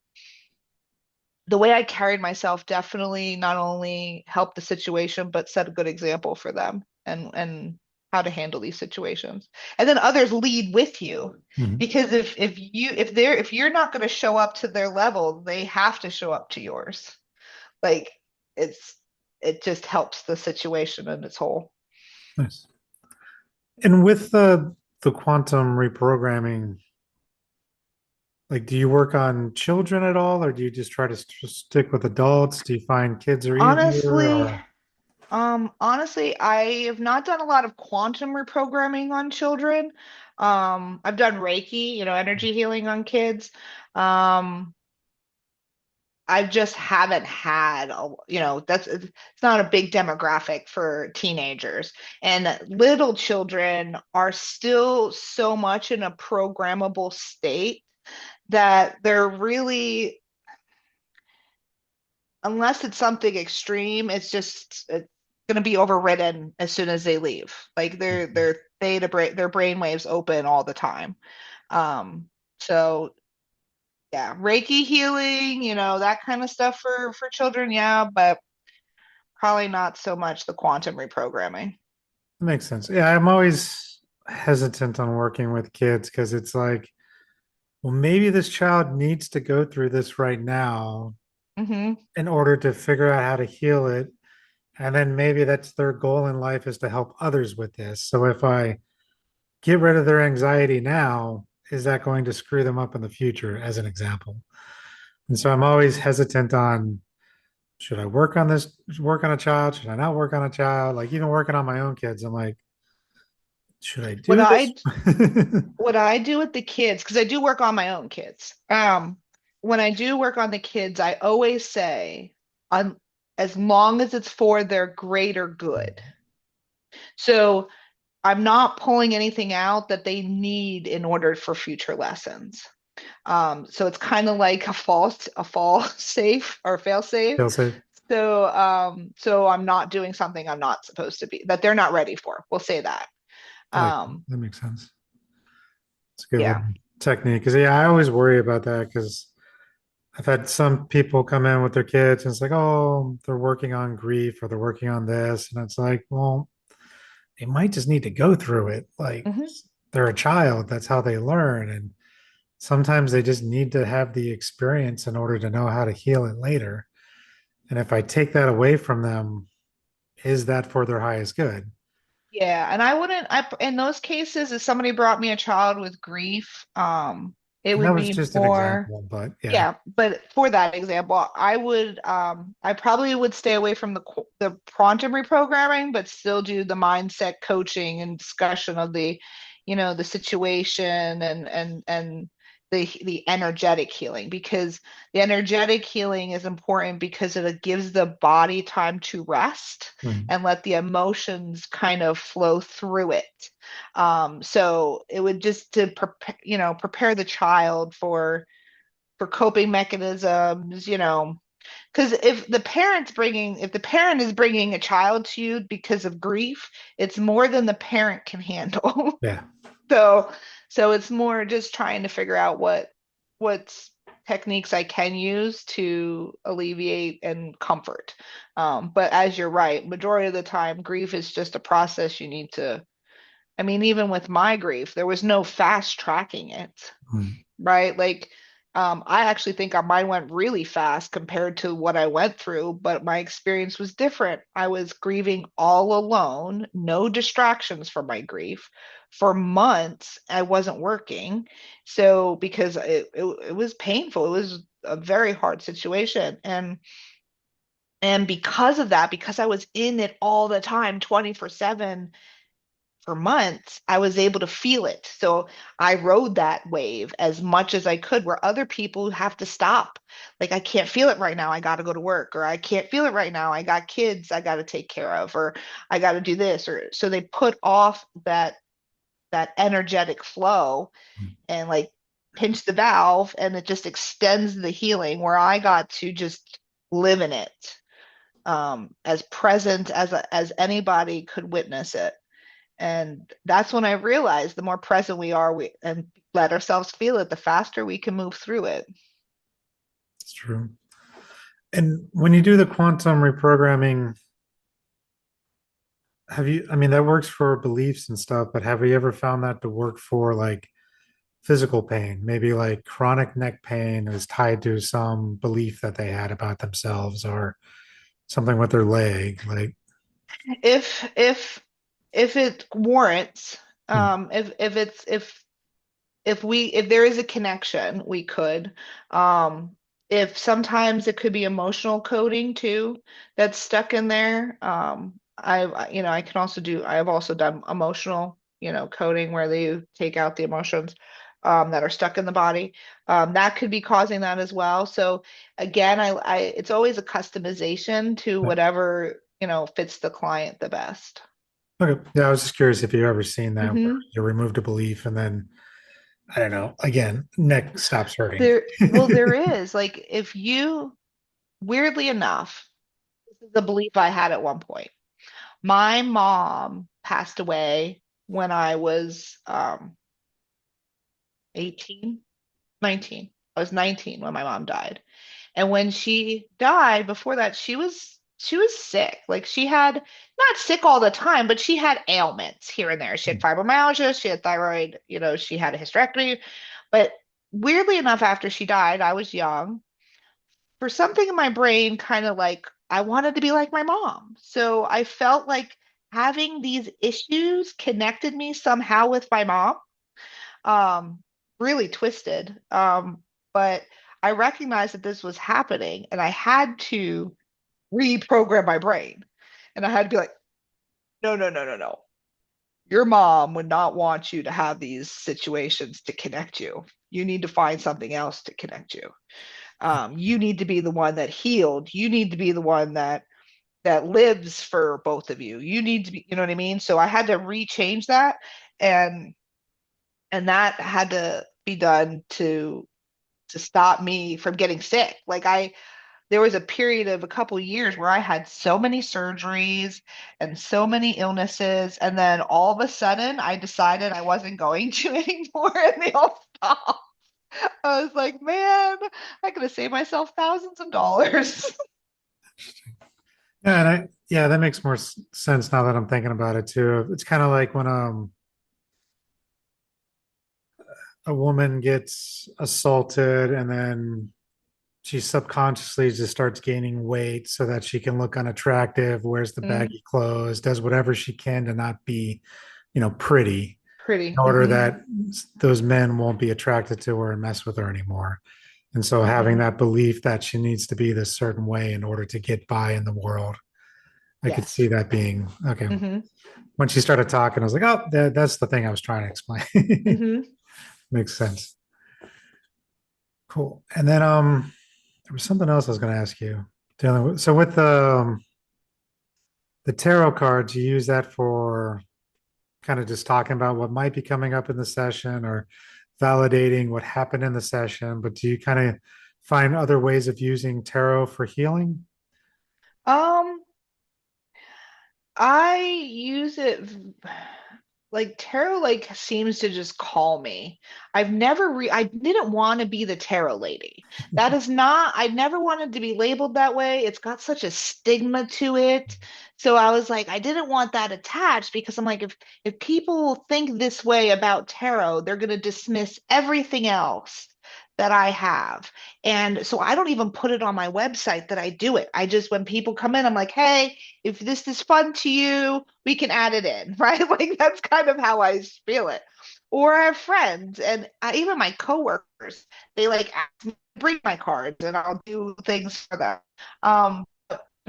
the way I carried myself definitely not only helped the situation, but set a good example for them and how to handle these situations. And then others lead with you. Hmm. Because if you're not going to show up to their level, they have to show up to yours. Like it's it just helps the situation in its whole. Nice. And with the quantum reprogramming, like, do you work on children at all, or do you just try to stick with adults? Do you find kids are easier, Honestly, or honestly, I have not done a lot of quantum reprogramming on children. I've done Reiki, energy healing on kids. Um, I just haven't had it's not a big demographic for teenagers. And little children are still so much in a programmable state that they're really, unless it's something extreme, it's going to be overridden as soon as they leave. Like their theta brain, their brain waves open all the time. Um, so yeah, Reiki healing, that kind of stuff for children, yeah, but probably not so much the quantum reprogramming. that makes sense? Yeah, I'm always hesitant on working with kids because it's like, well, maybe this child needs to go through this right now Hmm. in order to figure out how to heal it. And then maybe that's their goal in life is to help others with this. So if I get rid of their anxiety now, is that going to screw them up in the future, as an example? And so I'm always hesitant on, should I work on this, work on a child? Should I not work on a child? Like even working on my own kids, I'm like, should I What do this? I what I do with the kids, because I do work on my own kids. When I do work on the kids, I always say, um, as long as it's for their greater good. So I'm not pulling anything out that they need in order for future lessons. So it's kind of like a fall safe or fail safe. They'll say, So I'm not doing something I'm not supposed to be, that they're not ready for. We'll say that. I like Um, that makes sense. It's a good yeah. little technique. Because yeah, I always worry about that because I've had some people come in with their kids and it's like, oh, they're working on grief or they're working on this. And it's like, well, they might just need to go through it. Like Hmm. they're a child, that's how they learn. And sometimes they just need to have the experience in order to know how to heal it later. And if I take that away from them, is that for their highest good? Yeah, and I wouldn't, in those cases, if somebody brought me a child with grief, it And that would was be just an more, example, but yeah, yeah, but for that example, I probably would stay away from the quantum reprogramming, but still do the mindset coaching and discussion of the situation and the energetic healing, because the energetic healing is important because it gives the body time to rest hmm, and let the emotions kind of flow through it. So it would just to prepare the child for coping mechanisms, because if the parent is bringing a child to you because of grief, it's more than the parent can handle. yeah, So so it's more just trying to figure out what techniques I can use to alleviate and comfort. But as you're right, majority of the time, grief is just a process you need to. I mean, even with my grief, there was no fast tracking it, hmm, right? Like I actually think mine went really fast compared to what I went through, but my experience was different. I was grieving all alone, no distractions from my grief. For months, I wasn't working. So because it was painful, it was a very hard situation. And because of that, because I was in it all the time, 24/7, for months, I was able to feel it. So I rode that wave as much as I could, where other people have to stop. Like, I can't feel it right now. I got to go to work, or I can't feel it right now. I got kids I got to take care of, or I got to do this. Or so they put off that energetic flow and like pinch the valve, and it just extends the healing where I got to just live in it, as present as anybody could witness it. And that's when I realized the more present we are and let ourselves feel it, the faster we can move through it. It's true. And when you do the quantum reprogramming, have you, I mean, that works for beliefs and stuff, but have you ever found that to work for like physical pain? Maybe like chronic neck pain is tied to some belief that they had about themselves or something with their leg. Like, If if if it warrants, hmm, if there is a connection, we could. Um, if sometimes it could be emotional coding too that's stuck in there. I can also I have also done emotional, coding where they take out the emotions that are stuck in the body. That could be causing that as well. So again, it's always a customization to yeah. whatever, fits the client the best. Okay. Yeah, I was just curious if you've ever seen that where Hmm. you removed a belief and then, I don't know, again, neck stops hurting. There is like if you weirdly enough, this is a belief I had at one point. My mom passed away when I was 18, 19. I was 19 when my mom died. And when she died, before that, she was sick. Like she had not sick all the time, but she had ailments here and there. She had fibromyalgia, she had thyroid, she had a hysterectomy. But weirdly enough, after she died, I was young. For something in my brain kind of like I wanted to be like my mom. So I felt like having these issues connected me somehow with my mom. Um, really twisted. But I recognized that this was happening and I had to reprogram my brain. And I had to be like, no, no, no, no, no. Your mom would not want you to have these situations to connect you. You need to find something else to connect you. You need to be the one that healed. You need to be the one that lives for both of you. You need to be, you know what I mean? So I had to rechange that, and that had to be done to stop me from getting sick. Like there was a period of a couple years where I had so many surgeries and so many illnesses, and then all of a sudden I decided I wasn't going to anymore, and they all stopped. I was like, man, I could have saved myself thousands of dollars. Yeah, and yeah, that makes more sense now that I'm thinking about it too. It's kind of like when a woman gets assaulted and then she subconsciously just starts gaining weight so that she can look unattractive, wears the Mm, baggy clothes, does whatever she can to not be, pretty pretty. in order Hmm. that those men won't be attracted to her and mess with her anymore. And so having Hmm. that belief that she needs to be this certain way in order to get by in the world, I could see Yes. that being okay. Hmm. When she started talking, I was like, oh, that's the thing I was trying to explain. Hmm. Makes sense. Cool. And then there was something else I was going to ask you. So with the tarot cards, you use that for kind of just talking about what might be coming up in the session or validating what happened in the session. But do you kind of find other ways of using tarot for healing? Um, I use it like tarot like seems to just call me. I didn't want to be the tarot lady. That is not I never wanted to be labeled that way. It's got such a stigma to it. So I was like I didn't want that attached because I'm like if people think this way about tarot, they're going to dismiss everything else that I have. And so I don't even put it on my website that I do it. I just, when people come in, I'm like, hey, if this is fun to you, we can add it in, right? Like that's kind of how I feel it. Or I have friends and even my coworkers, they like ask me to bring my cards and I'll do things for them.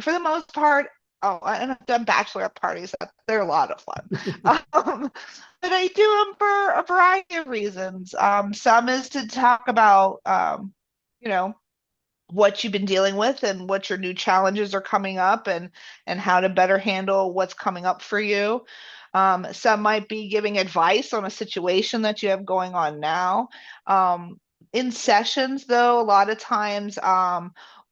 For the most part, oh, and I've done bachelorette parties. They're a lot of fun. But I do them for a variety of reasons. Some is to talk about, you know, what you've been dealing with and what your new challenges are coming up and how to better handle what's coming up for you. Some might be giving advice on a situation that you have going on now. In sessions, though, a lot of times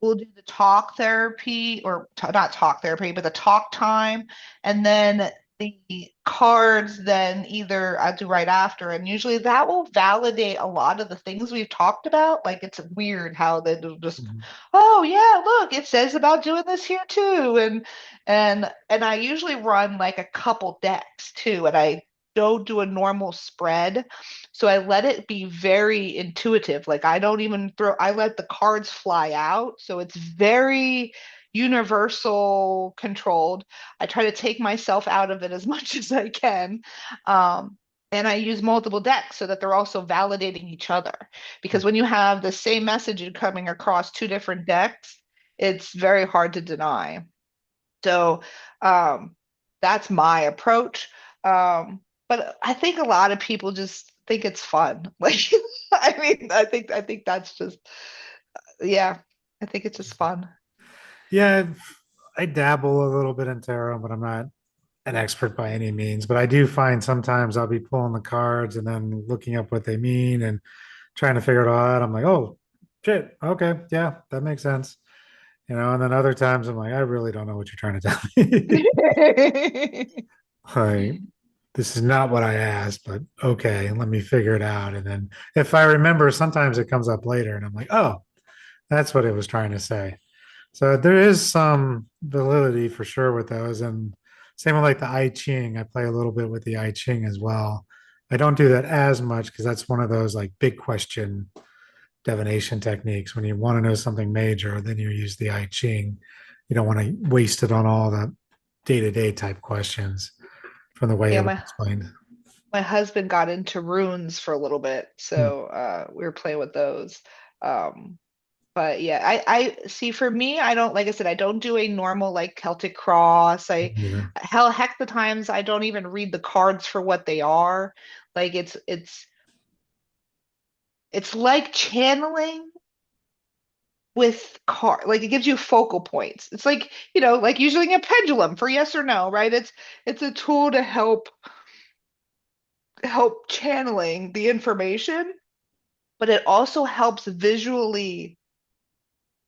we'll do the talk therapy or not talk therapy, but the talk time, and then the cards then either I do right after, and usually that will validate a lot of the things we've talked about. Like it's weird how they do just, Mhm. oh yeah, look, it says about doing this here too, and I usually run like a couple decks too, and I don't do a normal spread. So I let it be very intuitive. Like I don't even throw, I let the cards fly out. So it's very universal controlled. I try to take myself out of it as much as I can. And I use multiple decks so that they're also validating each other. Because when you have the same message coming across two different decks, it's very hard to deny. So um, that's my approach. But I think a lot of people just think it's fun. Like, I mean, I think that's just, yeah, I think it's just fun. Yeah, I dabble a little bit in tarot, but I'm not an expert by any means. But I do find sometimes I'll be pulling the cards and then looking up what they mean and trying to figure it all out. I'm like, oh, shit. Okay. Yeah, that makes sense. And then other times I'm like, I really don't know what you're trying to tell me. Like, this is not what I asked, but okay, let me figure it out. And then if I remember, sometimes it comes up later and I'm like, oh, that's what it was trying to say. So there is some validity for sure with those. And same with like the I Ching. I play a little bit with the I Ching as well. I don't do that as much because that's one of those like big question divination techniques. When you want to know something major, then you use the I Ching. You don't want to waste it on all the day to day type questions from the way Yeah, it was my explained. my husband got into runes for a little bit, Hmm. so we were playing with those. Um, but yeah, I see for me, I don't, like I said, I don't do a normal like Celtic cross. Either. Heck the times I don't even read the cards for what they are. Like it's like channeling with like it gives you focal points. It's like, like using a pendulum for yes or no, right? It's a tool to help channeling the information, but it also helps visually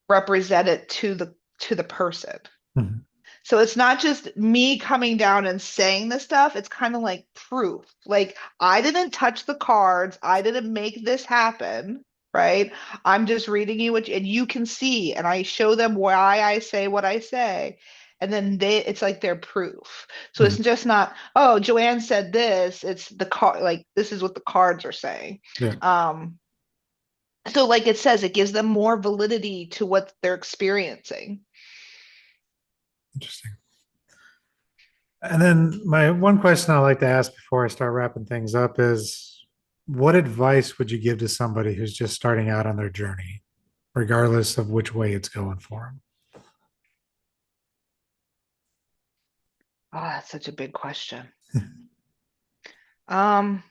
represent it to the person. Mhm. So it's not just me coming down and saying this stuff. It's kind of like proof. Like I didn't touch the cards. I didn't make this happen, right? I'm just reading you and you can see, and I show them why I say what I say. And then it's like their proof. So it's Mhm. just not, oh, Joanne said this. It's the card, like this is what the cards are saying. Yeah, Um, so like it says, it gives them more validity to what they're experiencing. interesting. And then my one question I like to ask before I start wrapping things up is what advice would you give to somebody who's just starting out on their journey, regardless of which way it's going for Oh, that's such a big question. Um,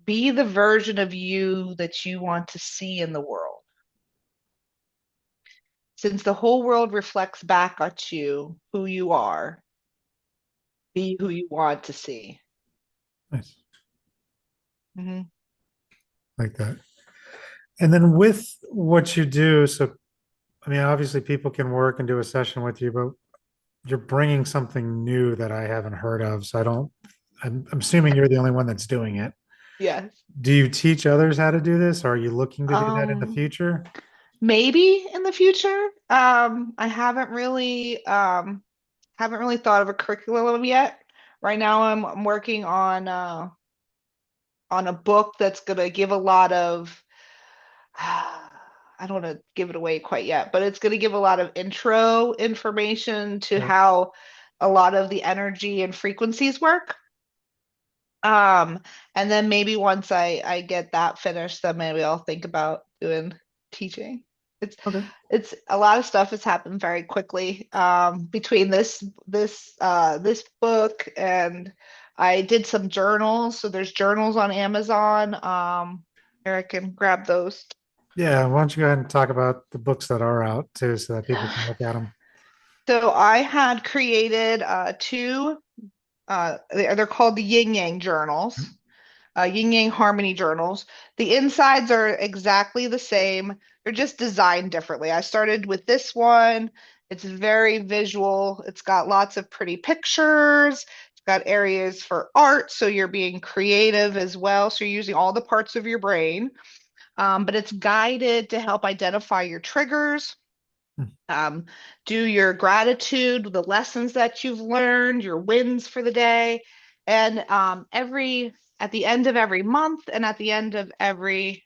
be the version of you that you want to see in the world. Since the whole world reflects back at you who you are, be who you want to see. them? Nice. Hmm. Like that. And then with what you do, so I mean, obviously people can work and do a session with you, but you're bringing something new that I haven't heard of. So I'm assuming you're the only one that's doing it. Yes. Do you teach others how to do this? Or are you looking to do that in the Um, future? Maybe in the future. I haven't really thought of a curriculum yet. Right now I'm working on on a book that's going to give a lot of I don't want to give it away quite yet, but it's going to give a lot of intro information to Right. how a lot of the energy and frequencies work. Um, and then maybe once I get that finished, then maybe I'll think about doing teaching. It's Okay. it's a lot of stuff has happened very quickly between this book, and I did some journals. So there's journals on Amazon. Eric can grab those. Yeah. Why don't you go ahead and talk about the books that are out too, so that people can look at them? So I had created two. They're called the Yin Yang journals, Yin Yang Harmony journals. The insides are exactly the same. They're just designed differently. I started with this one. It's very visual. It's got lots of pretty pictures. It's got areas for art, so you're being creative as well. So you're using all the parts of your brain, but it's guided to help identify your triggers, um, do your gratitude, the lessons that you've learned, your wins for the day. And every at the end of every month and at the end of every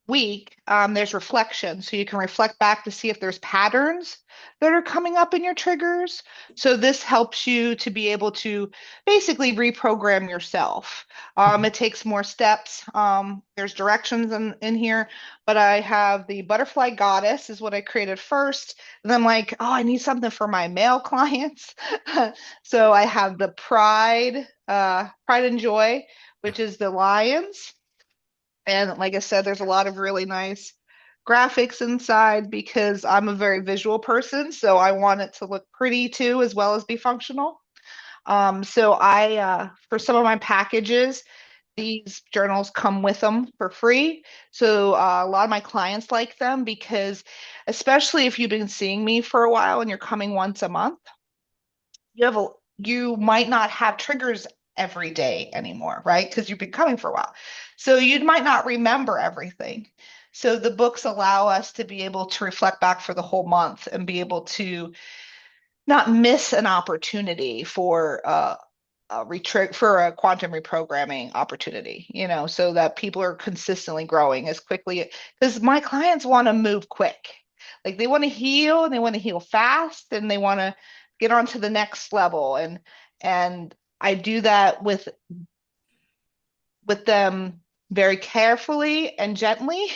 week, there's reflection. So you can reflect back to see if there's patterns that are coming up in your triggers. So this helps you to be able to basically reprogram yourself. It takes more steps. There's directions in here, but I have the butterfly goddess is what I created first. And then I'm like, oh, I need something for my male clients. So I have the pride and joy, which is the lions. And like I said, there's a lot of really nice graphics inside because I'm a very visual person. So I want it to look pretty too, as well as be functional. For some of my packages, these journals come with them for free. So a lot of my clients like them because, especially if you've been seeing me for a while and you're coming once a month, you might not have triggers every day anymore, right? Because you've been coming for a while. So you might not remember everything. So the books allow us to be able to reflect back for the whole month and be able to not miss an opportunity for for a quantum reprogramming opportunity, so that people are consistently growing as quickly because my clients want to move quick. Like they want to heal and they want to heal fast and they want to get on to the next level. And I do that with them very carefully and gently,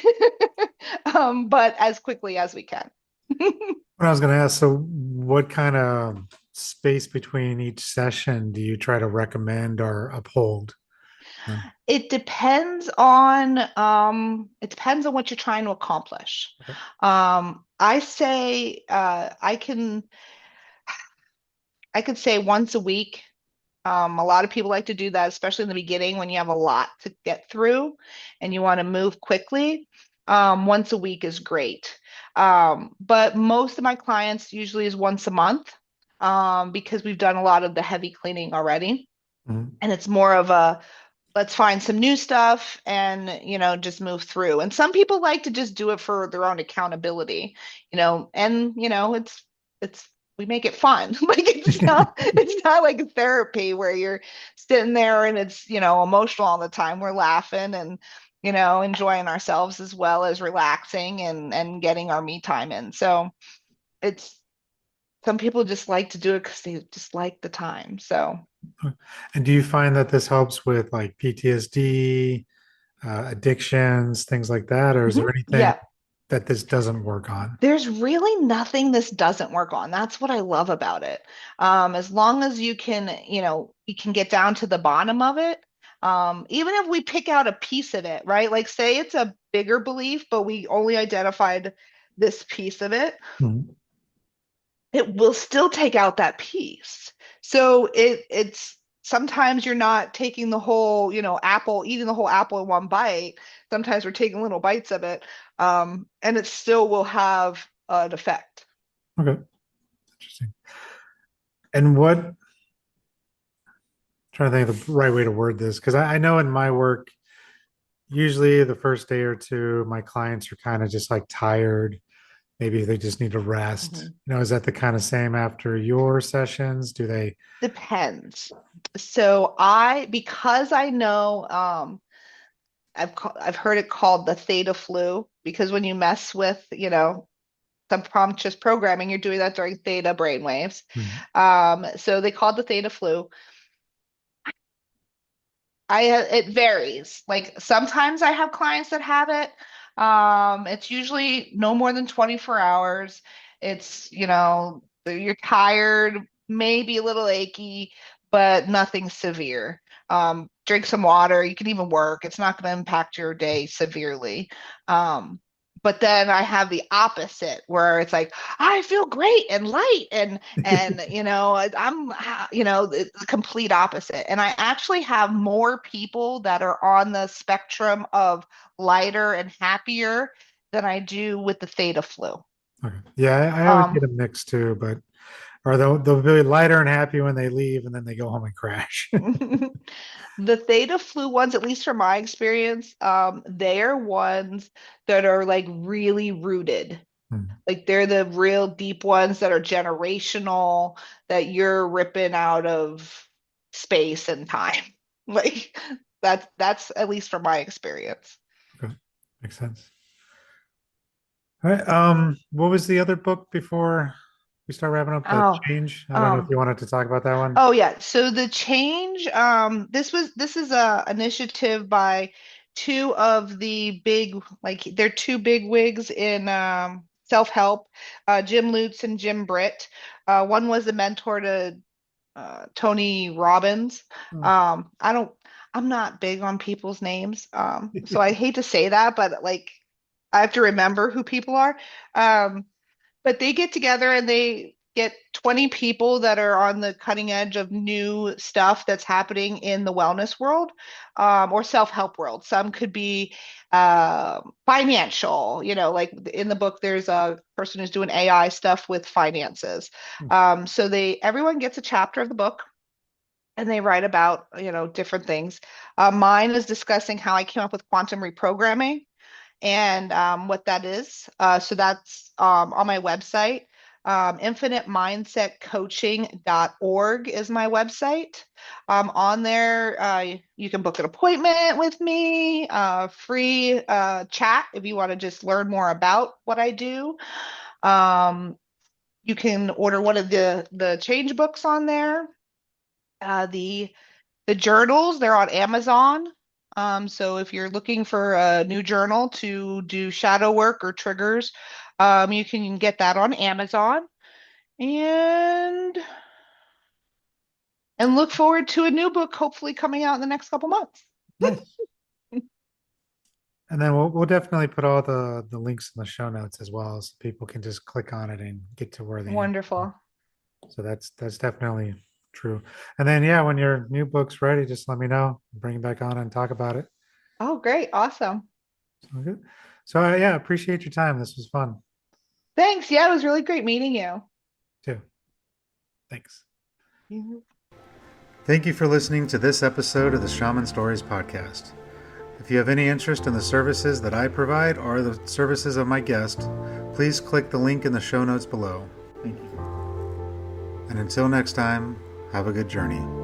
but as quickly as we can. What I was going to ask, so what kind of space between each session do you try to recommend or uphold? Uh, It depends on what you're trying to accomplish. Okay. I say I could say once a week. A lot of people like to do that, especially in the beginning when you have a lot to get through and you want to move quickly. Once a week is great. But most of my clients usually is once a month, because we've done a lot of the heavy cleaning already. Mhm. And it's more of a let's find some new stuff and just move through. And some people like to just do it for their own accountability, and it's we make it fun. Like it's not like a therapy where you're sitting there and it's emotional all the time. We're laughing and enjoying ourselves as well as relaxing and getting our me time in. So it's some people just like to do it because they just like the time. So And do you find that this helps with like PTSD, addictions, things like that? Or is there anything yeah. that this doesn't work on? There's really nothing this doesn't work on. That's what I love about it. As long as you can get down to the bottom of it. Even if we pick out a piece of it, right? Like say it's a bigger belief, but we only identified this piece of it, Mhm. it will still take out that piece. So it's sometimes you're not taking the whole, apple, eating the whole apple in one bite. Sometimes we're taking little bites of it, and it still will have an effect. Okay, interesting. And what, trying to think of the right way to word this, because I know in my work, usually the first day or two, my clients are kind of just like tired maybe they just need to rest. Mhm. Is that the kind of same after your sessions? Do they? Depends. So because I know, I've heard it called the theta flu because when you mess with, subconscious programming, you're doing that during theta brainwaves. Hmm. So they call it the theta flu. It varies. Like sometimes I have clients that have it. It's usually no more than 24 hours. It's, you're tired, maybe a little achy, but nothing severe. Drink some water. You can even work. It's not going to impact your day severely. Um, but then I have the opposite where it's like I feel great and light and I'm the complete opposite. And I actually have more people that are on the spectrum of lighter and happier than I do with the theta flu. Okay. Yeah, I always get Um, a mix too, but or they'll be lighter and happy when they leave, and then they go home and crash. the theta flu ones, at least from my experience, they're ones that are like really rooted. Hmm. Like they're the real deep ones that are generational, that you're ripping out of space and time. Like that's at least from my experience. Okay. Makes sense. All right. What was the other book before we start wrapping up? The Oh, Change. I don't know if um, you wanted to talk about that one. oh yeah. So the change, this is a initiative by two of the big, like they're two big wigs in self-help, Jim Lutz and Jim Britt. One was a mentor to Tony Robbins. Oh. I don't, I'm not big on people's names. So I hate to say that, but like I have to remember who people are. Um, but they get together and they get 20 people that are on the cutting edge of new stuff that's happening in the wellness world, or self-help world. Some could be financial, like in the book, there's a person who's doing AI stuff with finances. So everyone gets a chapter of the book and they write about, different things. Mine is discussing how I came up with quantum reprogramming and what that is. So that's on my website. Infinite mindset coaching.org is my website. On there, you can book an appointment with me, free chat if you want to just learn more about what I do. Um, you can order one of the change books on there. The journals, they're on Amazon. So if you're looking for a new journal to do shadow work or triggers, you can get that on Amazon and look forward to a new book hopefully coming out in the next couple months. Nice. And then we'll definitely put all the links in the show notes as well, so people can just click on it and get to where they need. Wonderful. So that's definitely true. And then yeah, when your new book's ready, just let me know. Bring it back on and talk about it. Oh, great. Awesome. So good. So yeah, appreciate your time. This was fun Thanks. Yeah, it was really great meeting you. too. Thanks. Mhm. Thank you for listening to this episode of the Shaman Stories podcast. If you have any interest in the services that I provide or the services of my guest, please click the link in the show notes below. Thank you. And until next time, have a good journey.